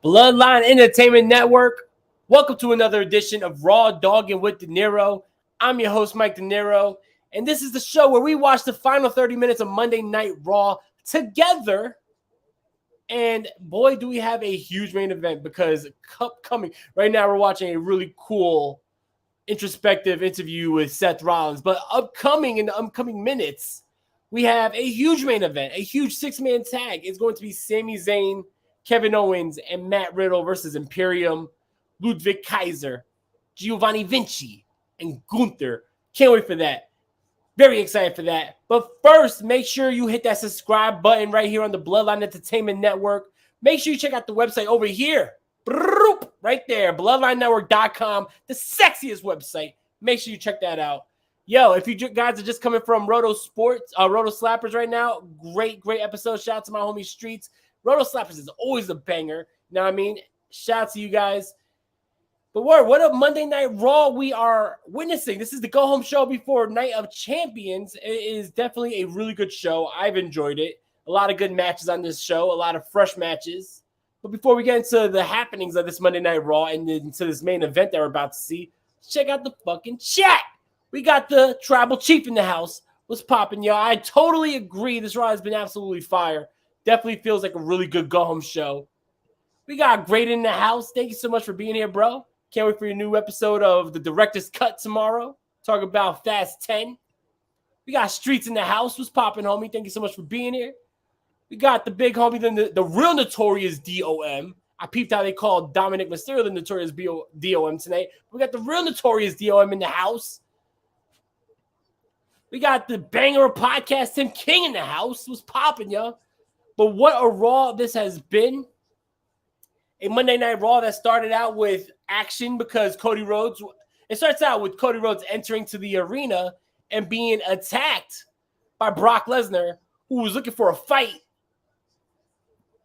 Bloodline Entertainment Network. Welcome to another edition of Raw Doggin with Dinero. I'm your host, Mike Dinero, and this is the show where we watch the final 30 minutes of Monday Night Raw together. And boy, do we have a huge main event because upcoming right now we're watching a really cool introspective interview with Seth Rollins. But upcoming in the upcoming minutes, we have a huge main event, a huge six-man tag. It's going to be Sami Zayn, Kevin Owens, and Matt Riddle versus Imperium, Ludwig Kaiser, Giovanni Vinci, and Gunther. Can't wait for that. Very excited for that. But first, make sure you hit that subscribe button right here on the Bloodline Entertainment Network. Make sure you check out the website over here. Right there, bloodlinenetwork.com, the sexiest website. Make sure you check that out. Yo, if you guys are just coming from Roto Slappers right now, great episode. Shout out to my homie Streets. Roto Slappers is always a banger. You know what I mean? Shout out to you guys. But what a Monday Night Raw we are witnessing. This is the go-home show before Night of Champions. It is definitely a really good show. I've enjoyed it. A lot of good matches on this show. A lot of fresh matches. But before we get into the happenings of this Monday Night Raw and into this main event that we're about to see, check out the fucking chat. We got the Tribal Chief in the house. What's popping, y'all? I totally agree. This Raw has been absolutely fire. Definitely feels like a really good go-home show. We got Great in the house. Thank you so much for being here, bro. Can't wait for your new episode of the Director's Cut tomorrow. Talk about Fast 10. We got Streets in the house. What's popping, homie? Thank you so much for being here. We got the big homie, the real notorious DOM. I peeped how they called Dominic Mysterio the notorious DOM tonight. We got the real notorious DOM in the house. We got the banger of podcast Tim King in the house. What's popping, y'all? But what a Raw this has been. A Monday Night Raw that started out with action because it starts out with Cody Rhodes entering to the arena and being attacked by Brock Lesnar, who was looking for a fight.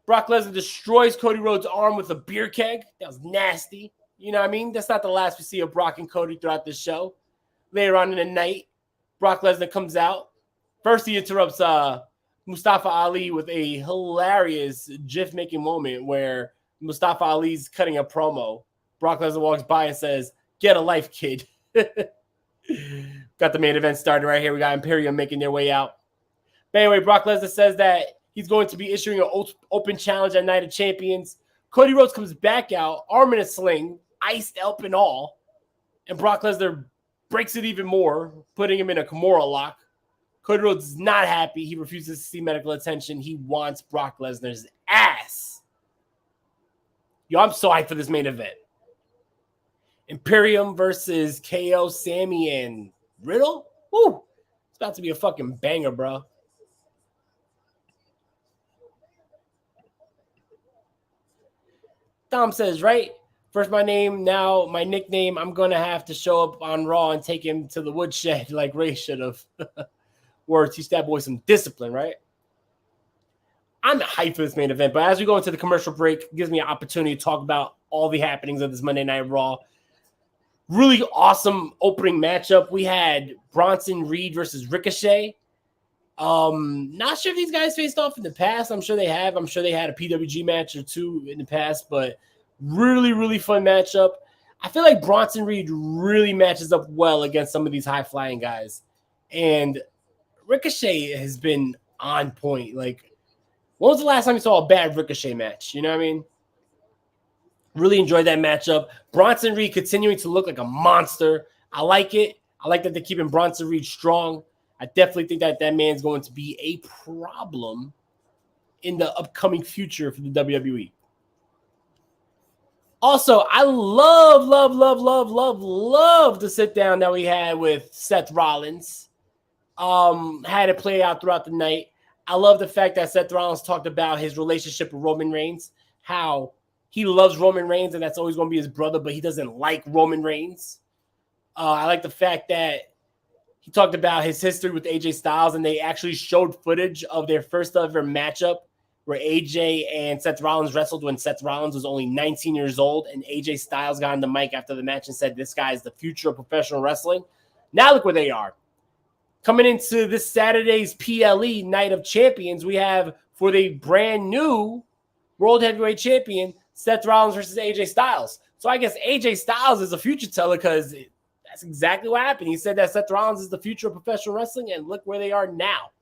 Brock Lesnar destroys Cody Rhodes' arm with a beer keg. That was nasty. You know what I mean? That's not the last we see of Brock and Cody throughout this show. Later on in the night, Brock Lesnar comes out. First, he interrupts Mustafa Ali with a hilarious GIF-making moment where Mustafa Ali's cutting a promo. Brock Lesnar walks by and says, "Get a life, kid." Got the main event started right here. We got Imperium making their way out. But anyway, Brock Lesnar says that he's going to be issuing an open challenge at Night of Champions. Cody Rhodes comes back out, arm in a sling, iced up and all. And Brock Lesnar breaks it even more, putting him in a Kimura lock. Cody Rhodes is not happy. He refuses to see medical attention. He wants Brock Lesnar's ass. Yo, I'm so hyped for this main event. Imperium versus KO, Sami, and Riddle? Woo! It's about to be a fucking banger, bro. Tom says, right? First my name, now my nickname. I'm going to have to show up on Raw and take him to the woodshed like Ray should have. Or teach that boy some discipline, right? I'm hyped for this main event, but as we go into the commercial break, it gives me an opportunity to talk about all the happenings of this Monday Night Raw. Really awesome opening matchup. We had Bronson Reed versus Ricochet. Not sure if these guys faced off in the past. I'm sure they have. I'm sure they had a PWG match or two in the past, but really fun matchup. I feel like Bronson Reed really matches up well against some of these high-flying guys. And Ricochet has been on point. Like, when was the last time you saw a bad Ricochet match? You know what I mean? Really enjoyed that matchup. Bronson Reed continuing to look like a monster. I like it. I like that they're keeping Bronson Reed strong. I definitely think that that man's going to be a problem in the upcoming future for the WWE. Also, I love the sit down that we had with Seth Rollins. Had it play out throughout the night. I love the fact that Seth Rollins talked about his relationship with Roman Reigns, how he loves Roman Reigns and that's always going to be his brother, but he doesn't like Roman Reigns. I like the fact that he talked about his history with AJ Styles, and they actually showed footage of their first ever matchup where AJ and Seth Rollins wrestled when Seth Rollins was only 19 years old, and AJ Styles got on the mic after the match and said, "This guy is the future of professional wrestling." Now look where they are. Coming into this Saturday's PLE Night of Champions, we have for the brand new World Heavyweight Champion Seth Rollins versus AJ Styles. So I guess AJ Styles is a future teller because that's exactly what happened. He said that Seth Rollins is the future of professional wrestling, and look where they are now.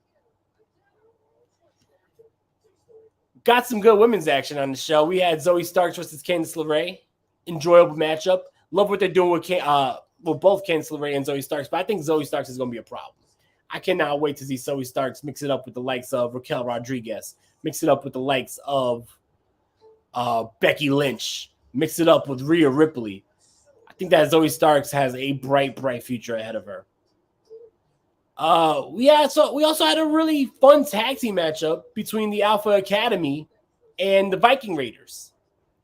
Got some good women's action on the show. We had Zoe Starks versus Candice LeRae. Enjoyable matchup. Love what they're doing with both Candice LeRae and Zoe Starks, but I think Zoe Starks is going to be a problem. I cannot wait to see Zoe Starks mix it up with the likes of Raquel Rodriguez, mix it up with the likes of Becky Lynch, mix it up with Rhea Ripley. I think that Zoe Starks has a bright future ahead of her. We also had a really fun tag team matchup between the Alpha Academy and the Viking Raiders.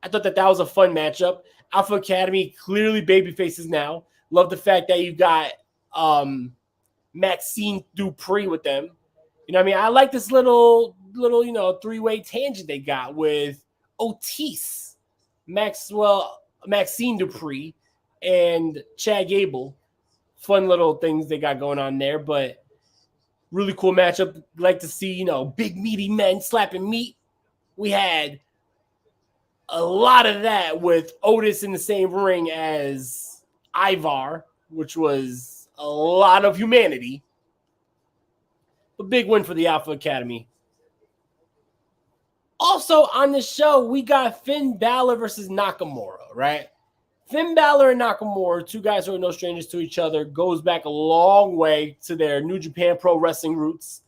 I thought that was a fun matchup. Alpha Academy clearly baby faces now. Love the fact that you got Maxine Dupree with them. You know what I mean? I like this little three-way tangent they got with Otis, Maxine Dupree, and Chad Gable. Fun little things they got going on there, but really cool matchup. Like to see, big meaty men slapping meat. We had a lot of that with Otis in the same ring as Ivar, which was a lot of humanity. A big win for the Alpha Academy. Also on the show, we got Finn Balor versus Nakamura, right? Finn Balor and Nakamura, two guys who are no strangers to each other, goes back a long way to their New Japan Pro Wrestling roots.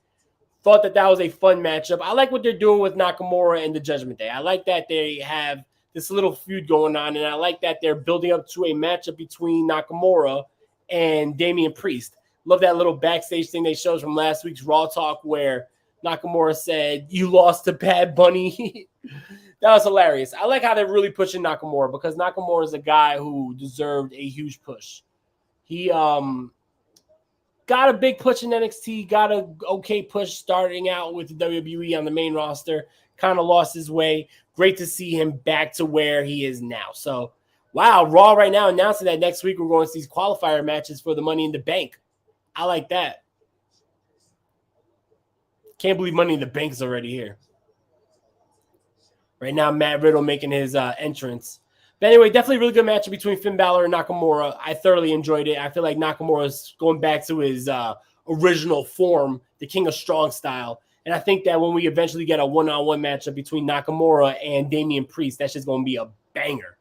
Thought that was a fun matchup. I like what they're doing with Nakamura and the Judgment Day. I like that they have this little feud going on, and I like that they're building up to a matchup between Nakamura and Damian Priest. Love that little backstage thing they showed from last week's Raw Talk where Nakamura said, "You lost to Bad Bunny." That was hilarious. I like how they're really pushing Nakamura because Nakamura is a guy who deserved a huge push. He got a big push in NXT, got an okay push starting out with the WWE on the main roster, kind of lost his way. Great to see him back to where he is now. So, wow, Raw right now announcing that next week we're going to see qualifier matches for the Money in the Bank. I like that. Can't believe Money in the Bank is already here. Right now, Matt Riddle making his entrance. But anyway, definitely a really good matchup between Finn Balor and Nakamura. I thoroughly enjoyed it. I feel like Nakamura's going back to his original form, the King of Strong style. And I think that when we eventually get a one-on-one matchup between Nakamura and Damian Priest, that's just going to be a banger.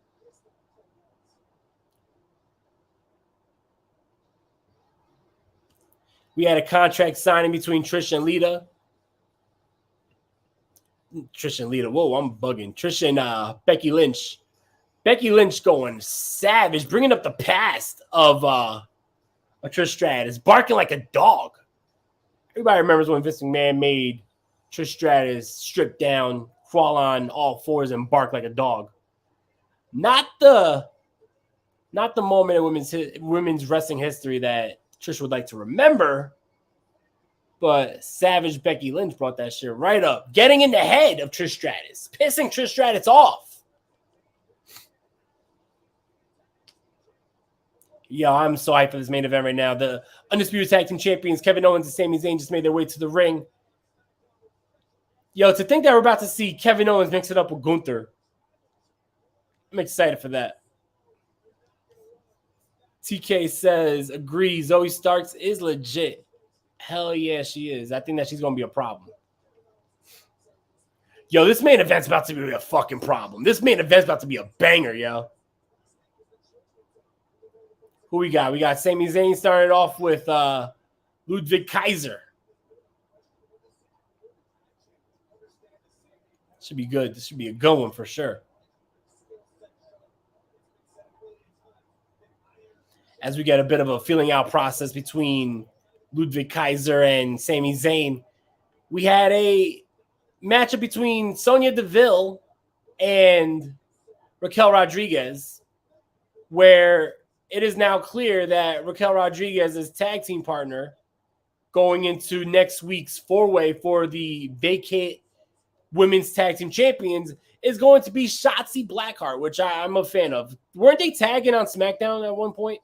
We had a contract signing between Trish and Lita. Whoa, I'm bugging. Trish and Becky Lynch. Becky Lynch going savage, bringing up the past of Trish Stratus, barking like a dog. Everybody remembers when Vince McMahon made Trish Stratus strip down, crawl on all fours, and bark like a dog. Not the moment in women's wrestling history that Trish would like to remember. But savage Becky Lynch brought that shit right up. Getting in the head of Trish Stratus. Pissing Trish Stratus off. Yo, I'm so hyped for this main event right now. The Undisputed Tag Team Champions, Kevin Owens and Sami Zayn, just made their way to the ring. Yo, to think that we're about to see Kevin Owens mix it up with Gunther. I'm excited for that. TK says, agree, Zoe Starks is legit. Hell yeah, she is. I think that she's going to be a problem. Yo, this main event's about to be a fucking problem. This main event's about to be a banger, yo. Who we got? We got Sami Zayn started off with Ludwig Kaiser. Should be good. This should be a good one for sure. As we get a bit of a feeling out process between Ludwig Kaiser and Sami Zayn, we had a matchup between Sonya Deville and Raquel Rodriguez, where it is now clear that Raquel Rodriguez's tag team partner going into next week's four-way for the vacant women's tag team champions is going to be Shotzi Blackheart, which I'm a fan of. Weren't they tagging on SmackDown at one point?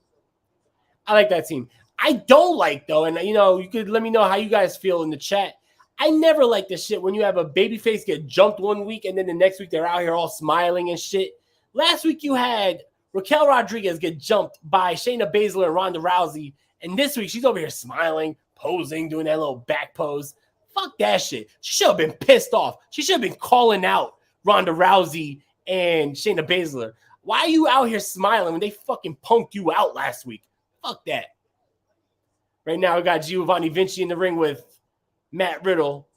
I like that team. I don't like, though, and, you could let me know how you guys feel in the chat. I never like this shit when you have a babyface get jumped one week and then the next week they're out here all smiling and shit. Last week you had Raquel Rodriguez get jumped by Shayna Baszler and Ronda Rousey, and this week she's over here smiling, posing, doing that little back pose. Fuck that shit. She should have been pissed off. She should have been calling out Ronda Rousey and Shayna Baszler. Why are you out here smiling when they fucking punked you out last week? Fuck that. Right now we got Giovanni Vinci in the ring with Matt Riddle.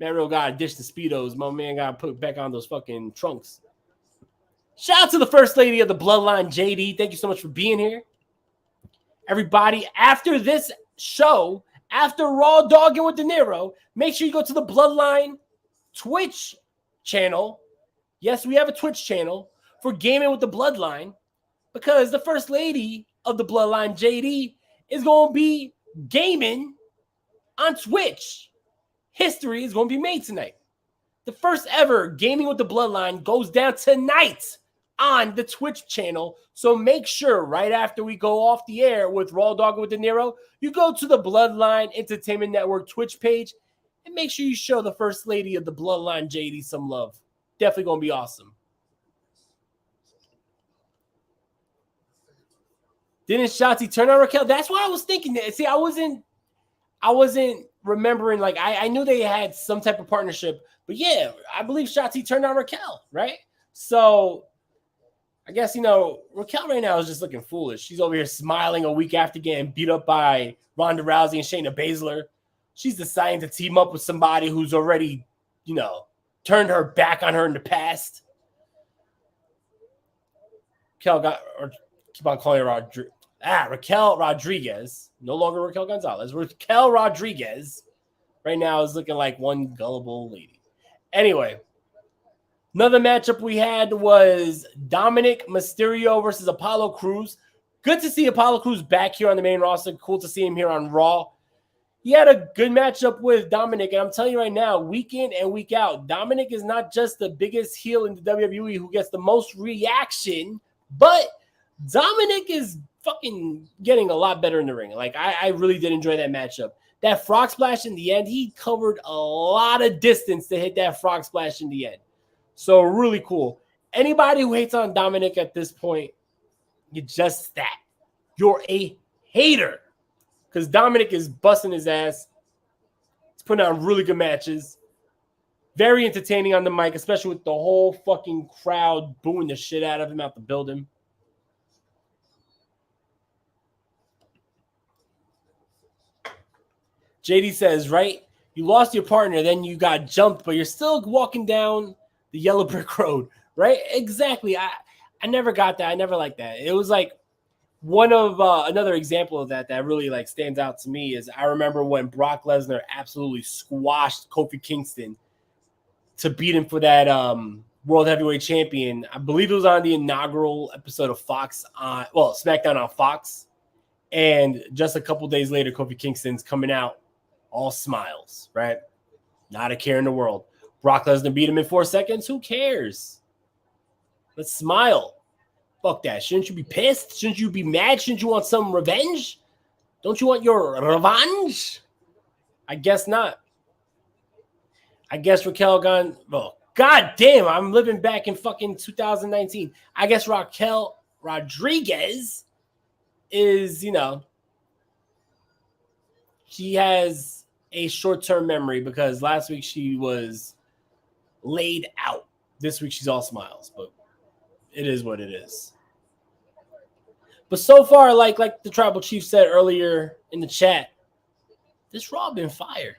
Matt Riddle got to ditch the Speedos. My man got to put back on those fucking trunks. Shout out to the First Lady of the Bloodline, JD. Thank you so much for being here. Everybody, after this show, after Raw Doggin with Dinero, make sure you go to the Bloodline Twitch channel. Yes, we have a Twitch channel for Gaming with the Bloodline because the First Lady of the Bloodline, JD, is going to be gaming on Twitch. History is going to be made tonight. The first ever Gaming with the Bloodline goes down tonight on the Twitch channel. So make sure right after we go off the air with Raw Doggin with Dinero, you go to the Bloodline Entertainment Network Twitch page and make sure you show the First Lady of the Bloodline, JD, some love. Definitely going to be awesome. Didn't Shotzi turn on Raquel? That's what I was thinking. See, I wasn't remembering, like, I knew they had some type of partnership, but yeah, I believe Shotzi turned on Raquel, right? So I guess, Raquel right now is just looking foolish. She's over here smiling a week after getting beat up by Ronda Rousey and Shayna Baszler. She's deciding to team up with somebody who's already, turned her back on her in the past. Keep on calling her Raquel Rodriguez. No longer Raquel Gonzalez. Raquel Rodriguez right now is looking like one gullible lady. Anyway, another matchup we had was Dominic Mysterio versus Apollo Crews. Good to see Apollo Crews back here on the main roster. Cool to see him here on Raw. He had a good matchup with Dominic, and I'm telling you right now, week in and week out, Dominic is not just the biggest heel in the WWE who gets the most reaction, but Dominic is fucking getting a lot better in the ring. Like, I really did enjoy that matchup. That frog splash in the end, he covered a lot of distance to hit that frog splash in the end. So really cool. Anybody who hates on Dominic at this point, you're just that. You're a hater. Because Dominic is busting his ass. He's putting on really good matches. Very entertaining on the mic, especially with the whole fucking crowd booing the shit out of him out the building. JD says, right? You lost your partner, then you got jumped, but you're still walking down the yellow brick road, right? Exactly. I never got that. I never liked that. It was like one of another example of that really like stands out to me is I remember when Brock Lesnar absolutely squashed Kofi Kingston to beat him for that World Heavyweight Champion. I believe it was on the inaugural episode of SmackDown on Fox. And just a couple days later, Kofi Kingston's coming out all smiles, right? Not a care in the world. Brock Lesnar beat him in 4 seconds. Who cares? Let's smile. Fuck that. Shouldn't you be pissed? Shouldn't you be mad? Shouldn't you want some revenge? Don't you want your revenge? I guess not. I guess Raquel gone. Oh, God damn, I'm living back in fucking 2019. I guess Raquel Rodriguez is, she has a short-term memory because last week she was laid out. This week she's all smiles, but it is what it is. But so far, like the Tribal Chief said earlier in the chat, this Raw been fire.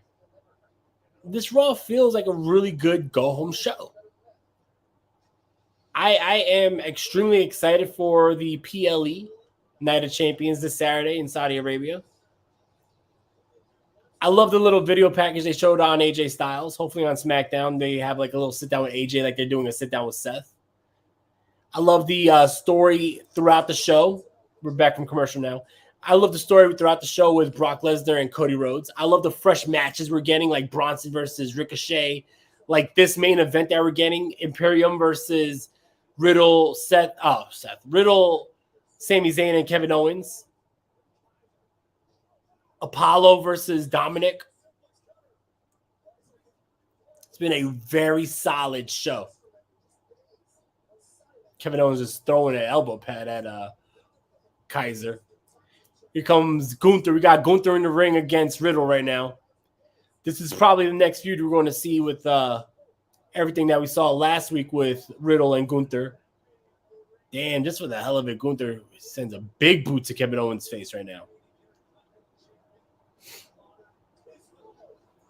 This Raw feels like a really good go-home show. I am extremely excited for the PLE, Night of Champions, this Saturday in Saudi Arabia. I love the little video package they showed on AJ Styles. Hopefully on SmackDown, they have like a little sit-down with AJ like they're doing a sit-down with Seth. I love the story throughout the show. We're back from commercial now. I love the story throughout the show with Brock Lesnar and Cody Rhodes. I love the fresh matches we're getting, like Bronson versus Ricochet. Like this main event that we're getting, Imperium versus Riddle, Riddle, Sami Zayn, and Kevin Owens. Apollo versus Dominic. It's been a very solid show. Kevin Owens just throwing an elbow pad at Kaiser. Here comes Gunther. We got Gunther in the ring against Riddle right now. This is probably the next feud we're going to see with everything that we saw last week with Riddle and Gunther. Damn, just for the hell of it, Gunther sends a big boot to Kevin Owens' face right now.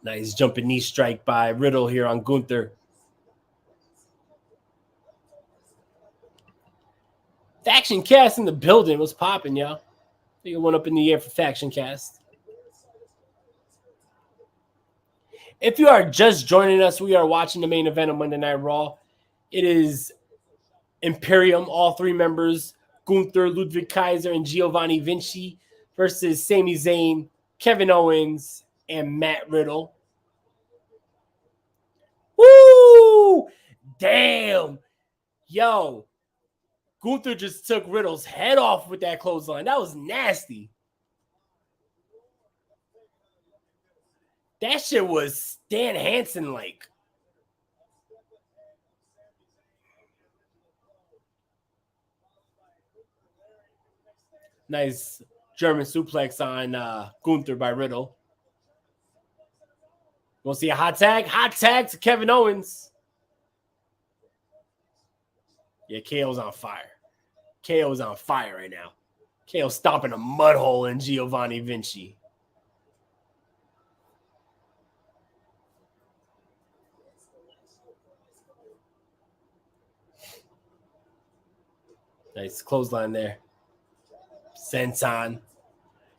Nice jumping knee strike by Riddle here on Gunther. Faction Cast in the building. What's popping, y'all? You went up in the air for Faction Cast. If you are just joining us, we are watching the main event of Monday Night Raw. It is Imperium, all three members, Gunther, Ludwig Kaiser, and Giovanni Vinci versus Sami Zayn, Kevin Owens, and Matt Riddle. Woo! Damn. Yo. Gunther just took Riddle's head off with that clothesline. That was nasty. That shit was Stan Hansen-like. Nice German suplex on Gunther by Riddle. We'll see a hot tag. Hot tag to Kevin Owens. Yeah, KO's on fire. KO's on fire right now. KO stomping a mud hole in Giovanni Vinci. Nice clothesline there. Senton.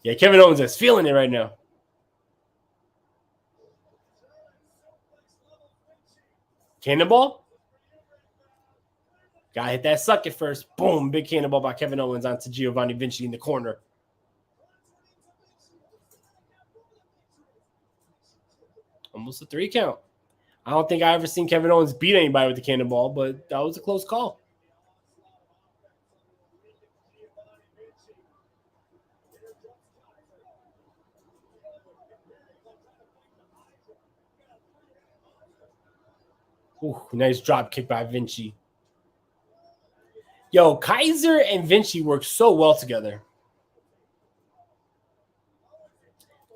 Yeah, Kevin Owens is feeling it right now. Cannonball. Gotta hit that sucker first. Boom. Big cannonball by Kevin Owens onto Giovanni Vinci in the corner. Almost a 3 count. I don't think I ever seen Kevin Owens beat anybody with the cannonball, but that was a close call. Ooh, nice drop kick by Vinci. Yo, Kaiser and Vinci work so well together.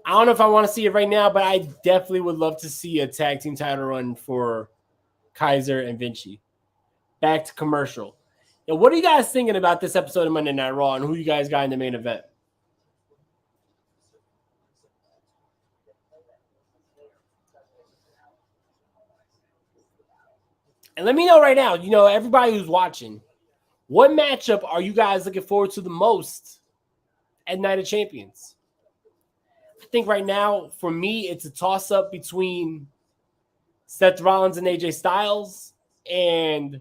I don't know if I want to see it right now, but I definitely would love to see a tag team title run for Kaiser and Vinci. Back to commercial. Yo, what are you guys thinking about this episode of Monday Night Raw and who you guys got in the main event? And let me know right now, everybody who's watching, what matchup are you guys looking forward to the most at Night of Champions? I think right now, for me, it's a toss-up between Seth Rollins and AJ Styles and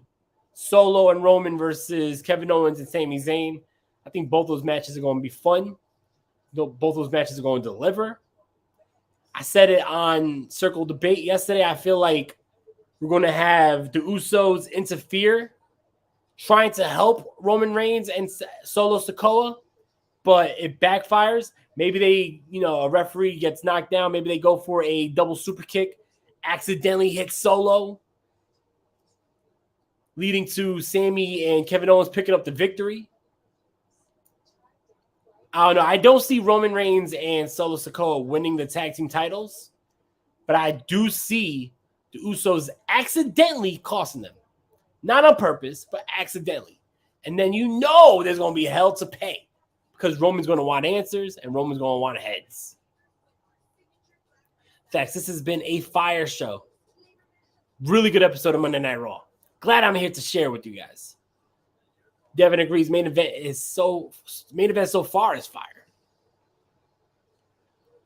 Solo and Roman versus Kevin Owens and Sami Zayn. I think both those matches are going to be fun. Both those matches are going to deliver. I said it on Circle Debate yesterday. I feel like we're going to have the Usos interfere, trying to help Roman Reigns and Solo Sikoa, but it backfires. Maybe a referee gets knocked down. Maybe they go for a double super kick, accidentally hit Solo, leading to Sami and Kevin Owens picking up the victory. I don't know. I don't see Roman Reigns and Solo Sikoa winning the tag team titles, but I do see the Usos accidentally costing them. Not on purpose, but accidentally. And then there's going to be hell to pay because Roman's going to want answers and Roman's going to want heads. Facts, this has been a fire show. Really good episode of Monday Night Raw. Glad I'm here to share with you guys. Devin agrees main event so far is fire.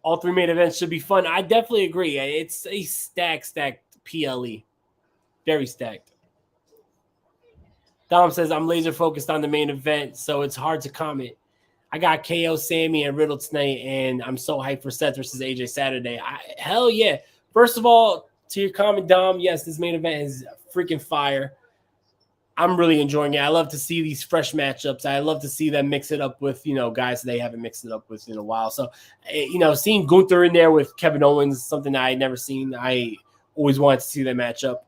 All 3 main events should be fun. I definitely agree. It's a stacked PLE. Very stacked. Dom says, I'm laser focused on the main event, so it's hard to comment. I got KO, Sami, and Riddle tonight, and I'm so hyped for Seth versus AJ Saturday. Hell yeah. First of all, to your comment, Dom, yes, this main event is freaking fire. I'm really enjoying it. I love to see these fresh matchups. I love to see them mix it up with, guys they haven't mixed it up with in a while. So, seeing Gunther in there with Kevin Owens is something that I had never seen. I Always wanted to see that matchup.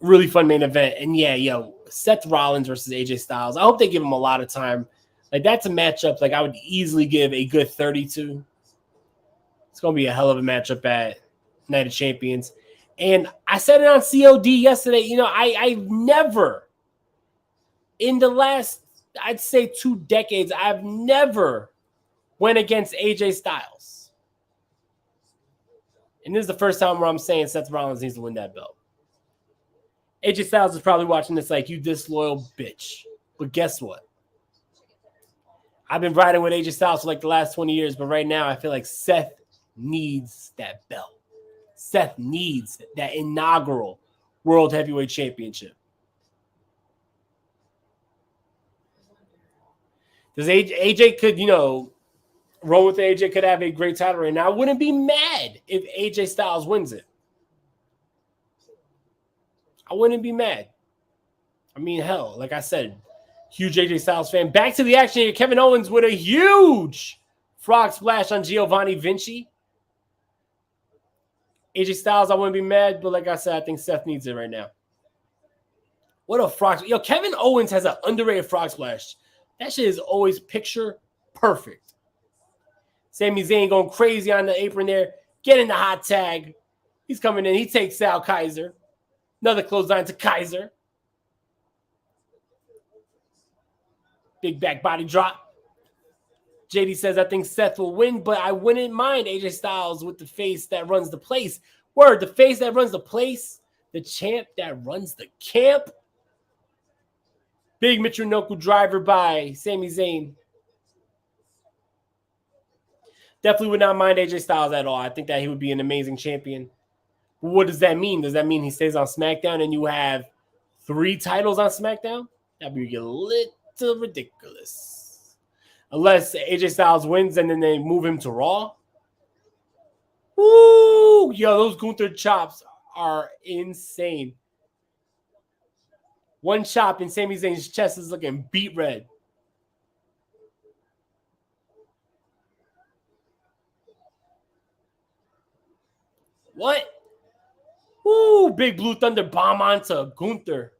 Really fun main event. And yeah, Seth Rollins versus AJ Styles. I hope they give him a lot of time. Like, that's a matchup like I would easily give a good 32. It's going to be a hell of a matchup at Night of Champions. And I said it on COD yesterday. You know, I've never, in the last, I'd say 2 decades, I've never went against AJ Styles. And this is the first time where I'm saying Seth Rollins needs to win that belt. AJ Styles is probably watching this like, you disloyal bitch. But guess what? I've been riding with AJ Styles for like the last 20 years, but right now I feel like Seth needs that belt. Seth needs that inaugural World Heavyweight Championship. Does AJ could, roll with AJ could have a great title right now. I wouldn't be mad if AJ Styles wins it. I wouldn't be mad. I mean, hell, like I said, huge AJ Styles fan. Back to the action here. Kevin Owens with a huge frog splash on Giovanni Vinci. AJ Styles, I wouldn't be mad, but like I said, I think Seth needs it right now. What a frog. Kevin Owens has an underrated frog splash. That shit is always picture perfect. Sami Zayn going crazy on the apron there. Getting the hot tag. He's coming in. He takes out Kaiser. Another clothesline to Kaiser. Big back body drop. JD says, I think Seth will win, but I wouldn't mind AJ Styles with the face that runs the place. Word, the face that runs the place. The champ that runs the camp. Big Michinoku driver by Sami Zayn. Definitely would not mind AJ Styles at all. I think that he would be an amazing champion. But what does that mean? Does that mean he stays on SmackDown and you have 3 titles on SmackDown? That'd be a little ridiculous. Unless AJ Styles wins and then they move him to Raw. Woo! Yo, those Gunther chops are insane. One chop and Sami Zayn's chest is looking beet red. What? Woo! Big Blue Thunder bomb onto Gunther.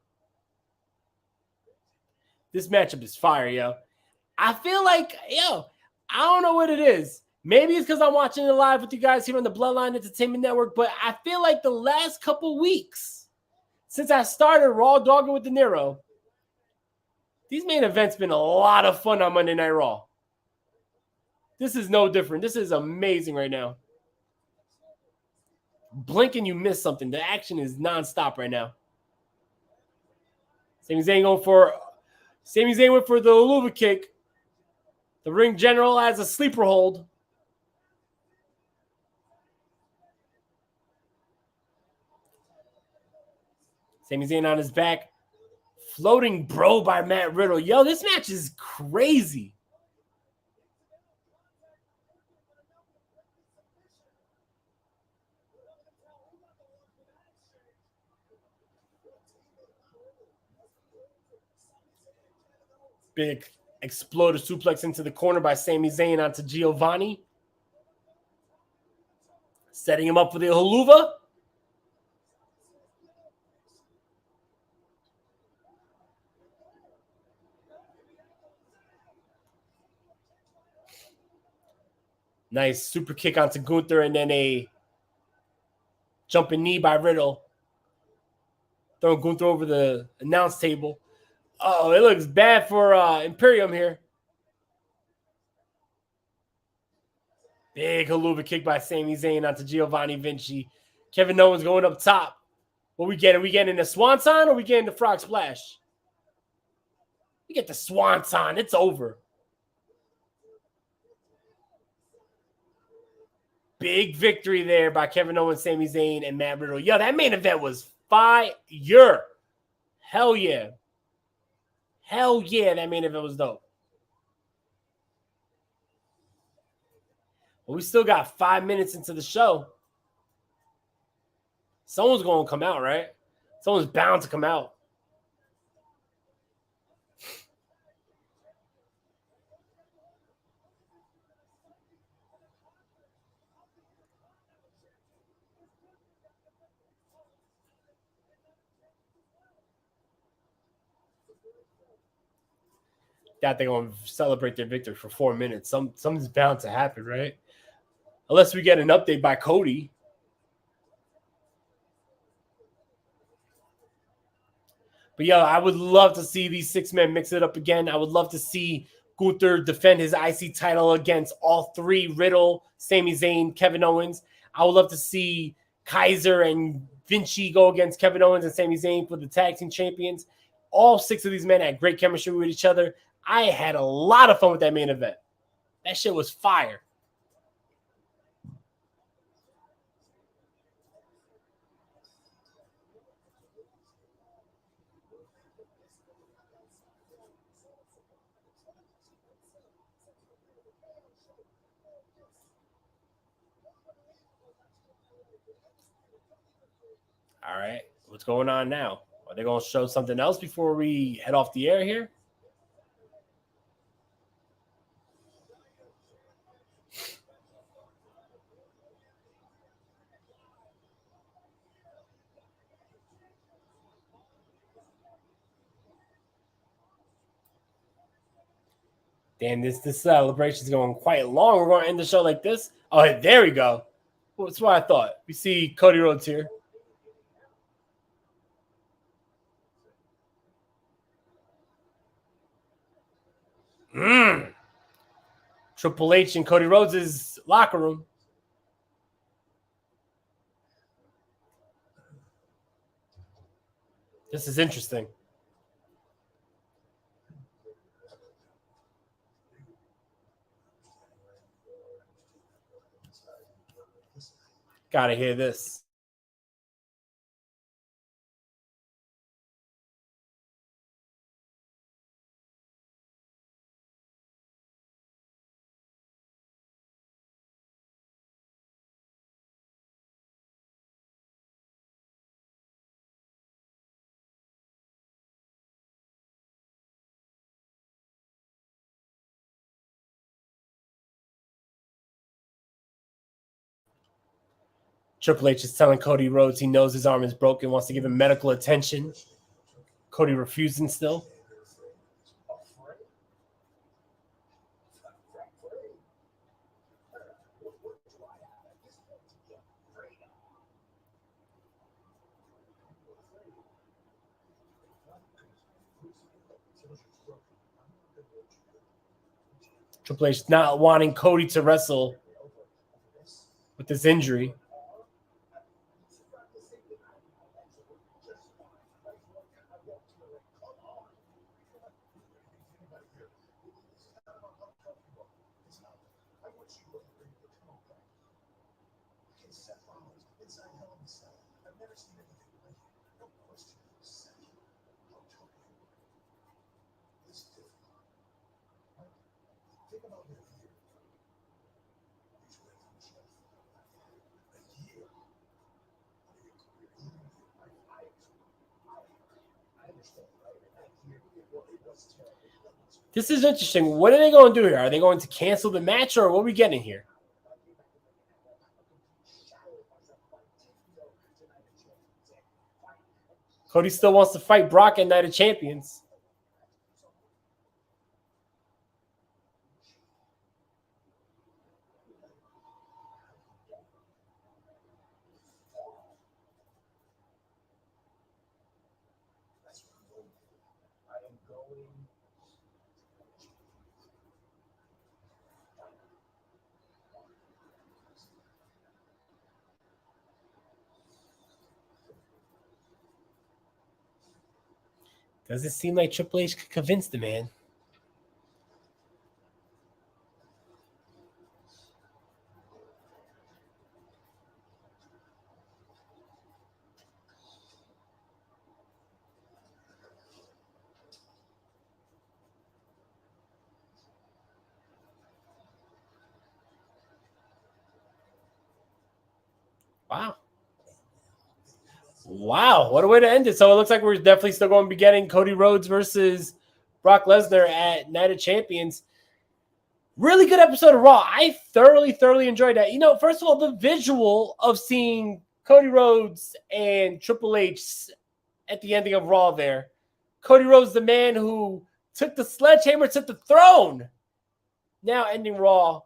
This matchup is fire, yo. I feel like, I don't know what it is. Maybe it's because I'm watching it live with you guys here on the Bloodline Entertainment Network, but I feel like the last couple weeks, since I started Raw Dogging with Dinero, these main events been a lot of fun on Monday Night Raw. This is no different. This is amazing right now. Blink and you miss something. The action is nonstop right now. Sami Zayn went for the Uluva kick. The ring general has a sleeper hold. Sami Zayn on his back. Floating bro by Matt Riddle. Yo, this match is crazy. Big exploder suplex into the corner by Sami Zayn onto Giovanni. Setting him up for the Haluva. Nice super kick onto Gunther and then a jumping knee by Riddle. Throwing Gunther over the announce table. Oh, it looks bad for Imperium here. Big Haluva kick by Sami Zayn onto Giovanni Vinci. Kevin Owens going up top. What we getting? We getting the Swanton or we getting the Frog Splash? We get the Swanton. It's over. Big victory there by Kevin Owens, Sami Zayn, and Matt Riddle. Yo, that main event was fire. Hell yeah. Hell yeah, that main event was dope. But we still got 5 minutes into the show. Someone's going to come out, right? Someone's bound to come out. That they're going to celebrate their victory for 4 minutes. Something's bound to happen, right? Unless we get an update by Cody. But yeah, I would love to see these 6 men mix it up again. I would love to see Gunther defend his IC title against all 3, Riddle, Sami Zayn, Kevin Owens. I would love to see Kaiser and Vinci go against Kevin Owens and Sami Zayn for the tag team champions. All 6 of these men had great chemistry with each other. I had a lot of fun with that main event. That shit was fire. All right, what's going on now? Are they going to show something else before we head off the air here? Damn, this celebration is going quite long. We're going to end the show like this. Oh, there we go. That's what I thought. We see Cody Rhodes here. Triple H in Cody Rhodes' locker room. This is interesting. Gotta hear this. Triple H is telling Cody Rhodes he knows his arm is broken, wants to give him medical attention. Cody refusing still. Triple H not wanting Cody to wrestle with this injury. This is interesting. What are they going to do here? Are they going to cancel the match, or what are we getting here? Cody still wants to fight Brock at Night of Champions. Does it seem like Triple H could convince the man? Wow. Wow, what a way to end it. So it looks like we're definitely still going to be getting Cody Rhodes versus Brock Lesnar at Night of Champions. Really good episode of Raw. I thoroughly enjoyed that. You know, first of all, the visual of seeing Cody Rhodes and Triple H at the ending of Raw there. Cody Rhodes, the man who took the sledgehammer to the throne. Now ending Raw,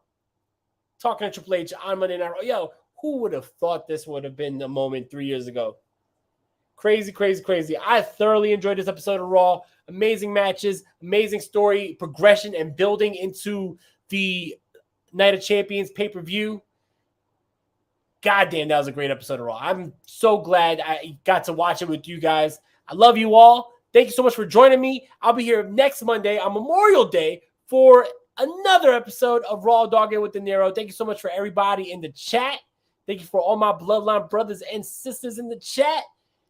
talking to Triple H on Monday Night Raw. Yo, who would have thought this would have been the moment 3 years ago? Crazy, crazy, crazy. I thoroughly enjoyed this episode of Raw. Amazing matches, amazing story, progression, and building into the Night of Champions pay-per-view. Goddamn, that was a great episode of Raw. I'm so glad I got to watch it with you guys. I love you all. Thank you so much for joining me. I'll be here next Monday on Memorial Day for another episode of Raw Doggin with Dinero. Thank you so much for everybody in the chat. Thank you for all my Bloodline brothers and sisters in the chat.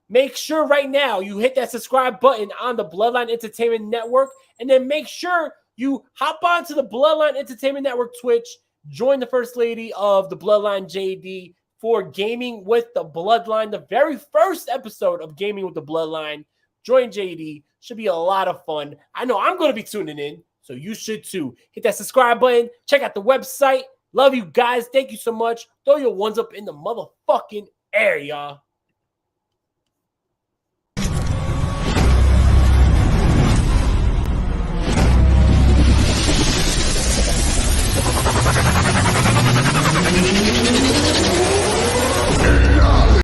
Make sure right now you hit that subscribe button on the Bloodline Entertainment Network, and then make sure you hop on to the Bloodline Entertainment Network Twitch. Join the First Lady of the Bloodline, JD, for Gaming with the Bloodline, the very first episode of Gaming with the Bloodline. Join JD. Should be a lot of fun. I know I'm going to be tuning in, so you should too. Hit that subscribe button. Check out the website. Love you guys. Thank you so much. Throw your ones up in the motherfucking air, y'all.